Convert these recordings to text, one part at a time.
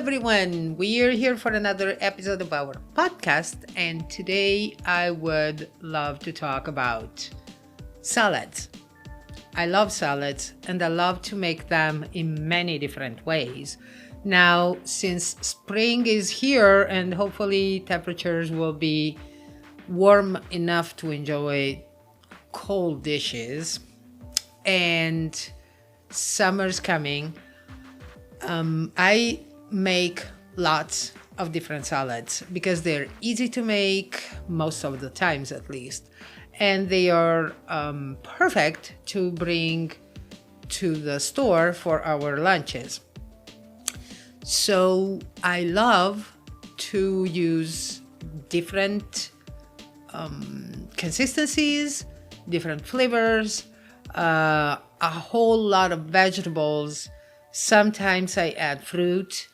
everyone. We are here for another episode of our podcast, and today I would love to talk about salads. I love salads and I love to make them in many different ways. Now, since spring is here and hopefully temperatures will be warm enough to enjoy cold dishes and summer's coming, I make lots of different salads because they're easy to make most of the times at least, and they are perfect to bring to the store for our lunches. So I love to use different consistencies, different flavors, a whole lot of vegetables. Sometimes I add fruit.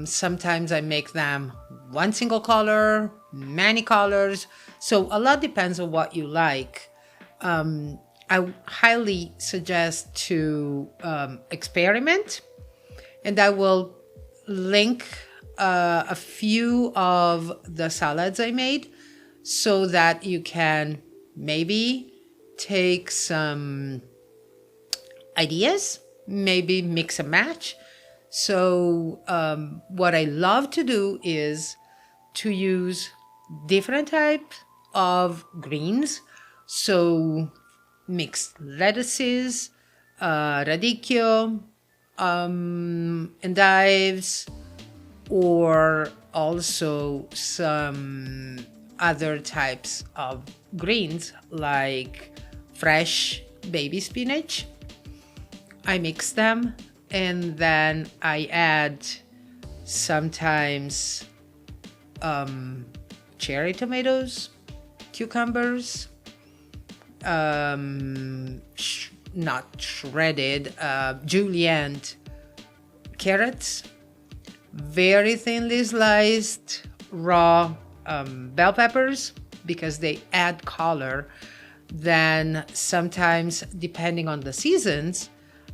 Sometimes I make them one single color, many colors. So a lot depends on what you like. I highly suggest to experiment, and I will link a few of the salads I made so that you can maybe take some ideas, maybe mix and match. So what I love to do is to use different types of greens. So mixed lettuces, radicchio, endives, or also some other types of greens like fresh baby spinach. I mix them and then I add sometimes cherry tomatoes, cucumbers, not shredded, julienne carrots, very thinly sliced raw bell peppers because they add color. Then sometimes, depending on the seasons,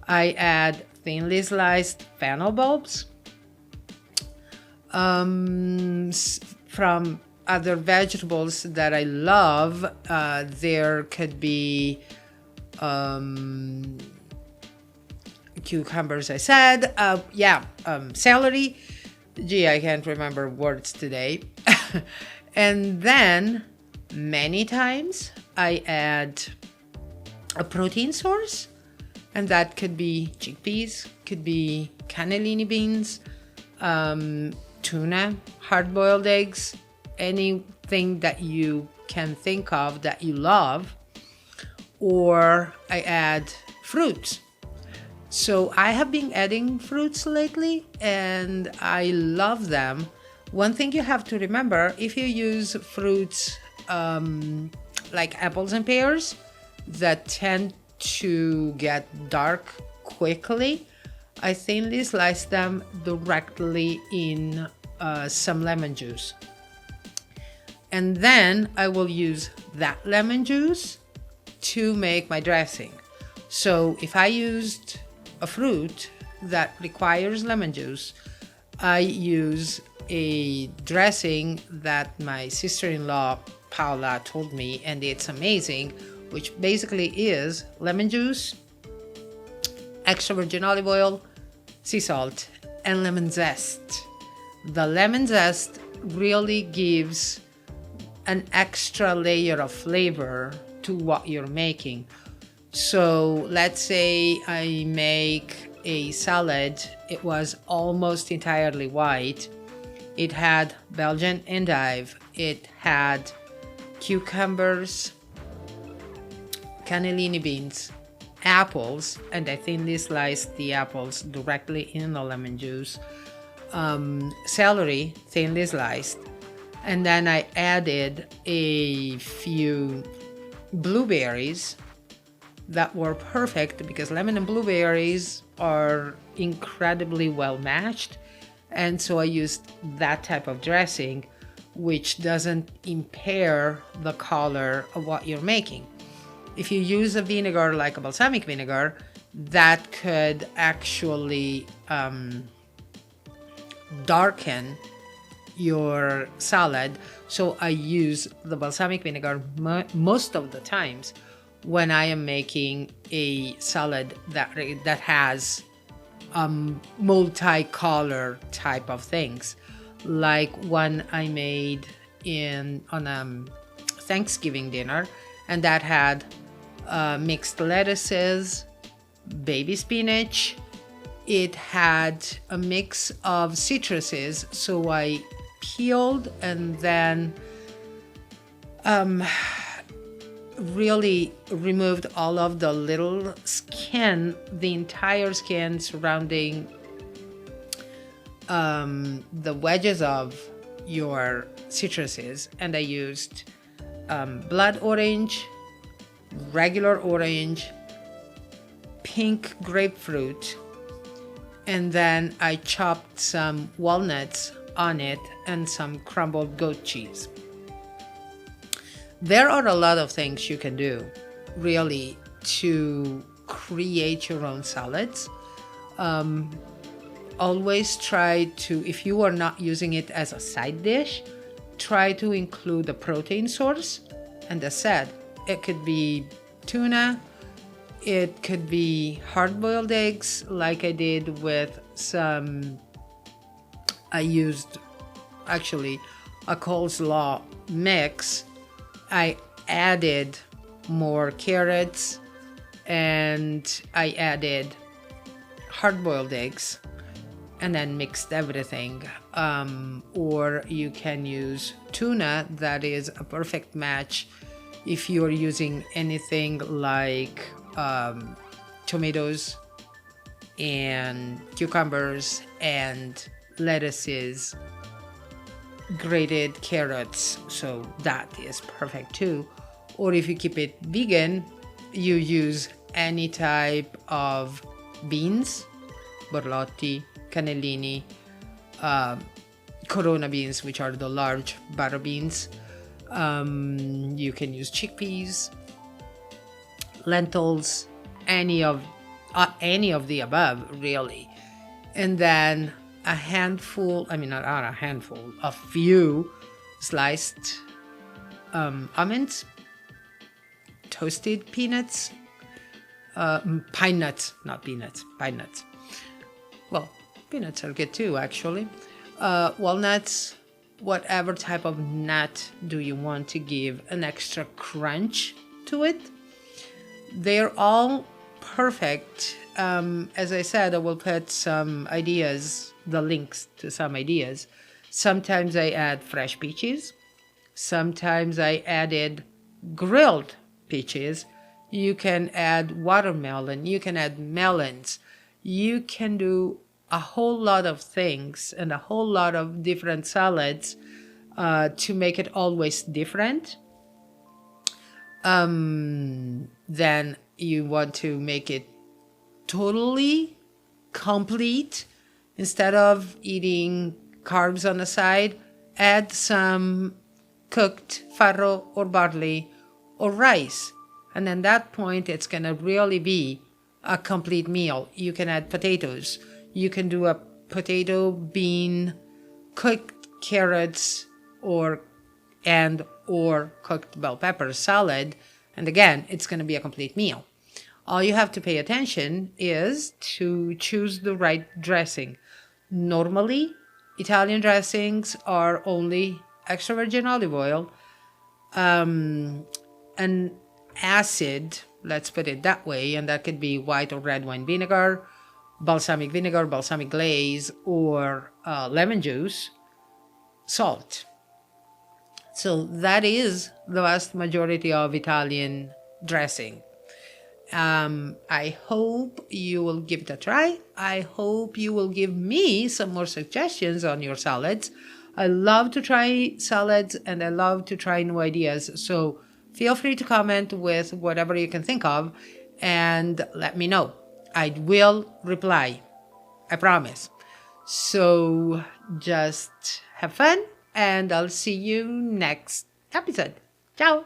I add thinly sliced fennel bulbs. From other vegetables that I love, there could be cucumbers, I said. Celery. Gee, I can't remember words today. And then many times I add a protein source. And that could be chickpeas, could be cannellini beans, tuna, hard-boiled eggs, anything that you can think of that you love. Or I add fruits. So I have been adding fruits lately and I love them. One thing you have to remember, if you use fruits like apples and pears that tend to get dark quickly, I thinly slice them directly in some lemon juice. And then I will use that lemon juice to make my dressing. So if I used a fruit that requires lemon juice, I use a dressing that my sister-in-law Paula told me, and it's amazing, which basically is lemon juice, extra virgin olive oil, sea salt, and lemon zest. The lemon zest really gives an extra layer of flavor to what you're making. So let's say I make a salad. It was almost entirely white. It had Belgian endive. It had cucumbers, cannellini beans, apples, and I thinly sliced the apples directly in the lemon juice, celery, thinly sliced, and then I added a few blueberries that were perfect because lemon and blueberries are incredibly well matched, and so I used that type of dressing which doesn't impair the color of what you're making. If you use a vinegar like a balsamic vinegar, that could actually darken your salad. So I use the balsamic vinegar most of the times when I am making a salad that has multicolor type of things, like one I made on Thanksgiving dinner, and that had mixed lettuces, baby spinach. It had a mix of citruses, so I peeled and then really removed all of the little skin, the entire skin surrounding the wedges of your citruses, and I used blood orange, regular orange, pink grapefruit, and then I chopped some walnuts on it and some crumbled goat cheese. There are a lot of things you can do, really, to create your own salads. Always try to, if you are not using it as a side dish, try to include a protein source. And as said, it could be tuna, it could be hard-boiled eggs, like I did with I used actually a coleslaw mix. I added more carrots and I added hard-boiled eggs and then mixed everything. Or you can use tuna. That is a perfect match if you're using anything like tomatoes and cucumbers and lettuces, grated carrots, so that is perfect too. Or if you keep it vegan, you use any type of beans, borlotti, cannellini, corona beans, which are the large butter beans. You can use chickpeas, lentils, any of the above, really. And then a handful, not a handful, a few sliced almonds, toasted peanuts, pine nuts, not peanuts, pine nuts. Well, peanuts are good too, actually. Walnuts, whatever type of nut do you want to give an extra crunch to it. They're all perfect. As I said, I will put some ideas, the links to some ideas. Sometimes I add fresh peaches. Sometimes I added grilled peaches. You can add watermelon. You can add melons. You can do a whole lot of things and a whole lot of different salads to make it always different. Then you want to make it totally complete. Instead of eating carbs on the side, add some cooked farro or barley or rice. And at that point, it's going to really be a complete meal. You can add potatoes. You can do a potato, bean, cooked carrots, or cooked bell pepper salad. And again, it's going to be a complete meal. All you have to pay attention is to choose the right dressing. Normally, Italian dressings are only extra virgin olive oil, an acid, let's put it that way, and that could be white or red wine vinegar, balsamic vinegar, balsamic glaze, or lemon juice, salt. So that is the vast majority of Italian dressing. I hope you will give it a try. I hope you will give me some more suggestions on your salads. I love to try salads and I love to try new ideas. So feel free to comment with whatever you can think of and let me know. I will reply. I promise. So just have fun and I'll see you next episode. Ciao.